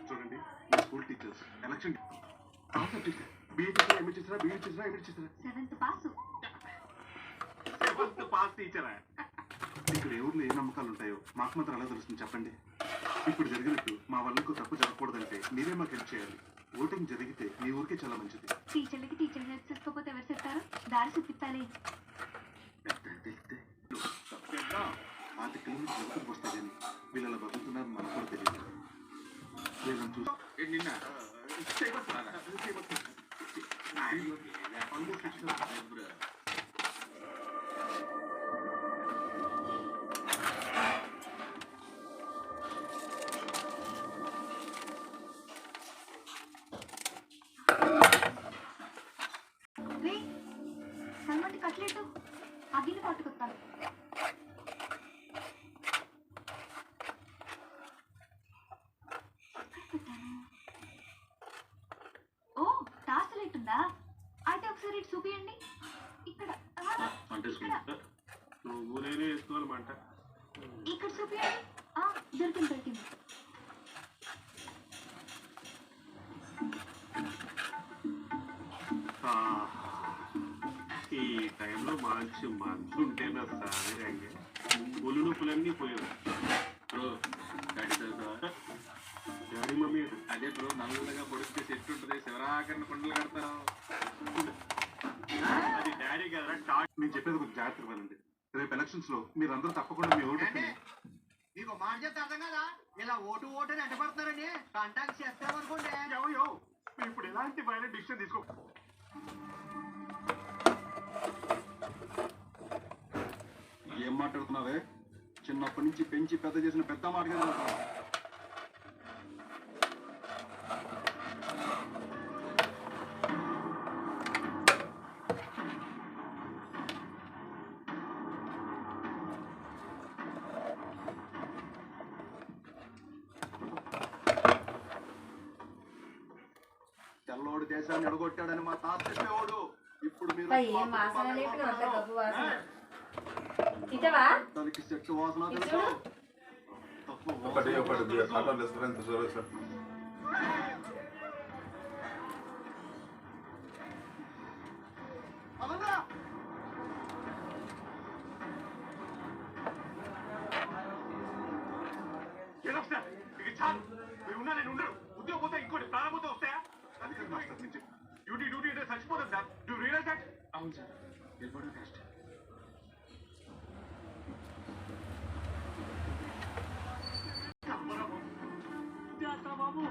చూడండి మా school teachers election BA చేసినా ఎంఏ చేసినా బిఏ చేసినా ఎంఏ చేసినా సెవెంత్ పాస్ టీచరా. ఇక్కడ ఎవరిలో ఏ నమ్మకాలు ఉంటాయో మాకు మాత్రం అలా తెలుస్తుంది చెప్పండి. ఇప్పుడు జరిగినట్టు మా వాళ్ళకు తప్పు జరగకూడదంటే మీరే మాకు హెల్ప్ చేయాలి. ఓటింగ్ జరిగితే మీ ఊరికే చాలా మంచిది. టీచర్లకి టీచర్ హెల్ప్ చేసుకోకపోతే ఎవరు చెప్తారు? దారి చూపిస్తాలి. 5 కిలోమీటర్లు ఎవరికి వస్తాయని వీళ్ళ బతుకుతున్నారు మనకు కూడా తెలియదు. వీళ్ళని చూసి నిన్న సల్మంటి కట్లెట్ అగ్గిని పట్టుకొస్తాను. ఓ టార్చ్ ఉందా? అయితే ఒకసారి ఇటు చూపియండి. ఇక్కడ ఇక్కడ చూపియండి. దొరికింది దొరికింది. ఈ టైంలో మంచి మంచు ఉంటే నా సారీ పులు నొప్పులన్నీ పోయావు. బ్రో డాడీ మమ్మీ అదే బ్రో నల్లగా పొడిస్తే చెట్టు ఉంటుంది, శివరాకరణ కొండలు కడతారు. అది డాడీ కదా. నేను చెప్పేది కొంచెం జాగ్రత్త ఇవ్వాలండి. రేపు ఎలక్షన్స్ లో మీరు అందరూ తప్పకుండా మీ ఓటు మీకు మాట చేస్తే అర్థం కదా. ఇలా ఓటు ఓటు అని ఎంటపడుతున్నారని కాంటాక్ట్ చేస్తామనుకోండి. మీరు ఇప్పుడు ఎలాంటి బయట డిసిషన్ తీసుకో. ఏం మాట్లాడుతున్నావే? చిన్నప్పటి నుంచి పెంచి పెద్ద చేసిన పెద్ద మాట కదా. తెల్లోడు దేశాన్ని ఎడగొట్టాడని మా తాత చెప్పేవాడు. ఇప్పుడు మీరు దానికి చెట్టు వాసన తెలుసు. ఉన్నా నేను ఉండరు. ఉద్యోగం పోతే ఇంకోటి ప్రారంభంతో వస్తాయా? డ్యూటీ డ్యూటీ అంటే చచ్చిపోతుంది సార్. Do realize that? అవును సార్, వెళ్ళిపోవడం కష్టం. బాబు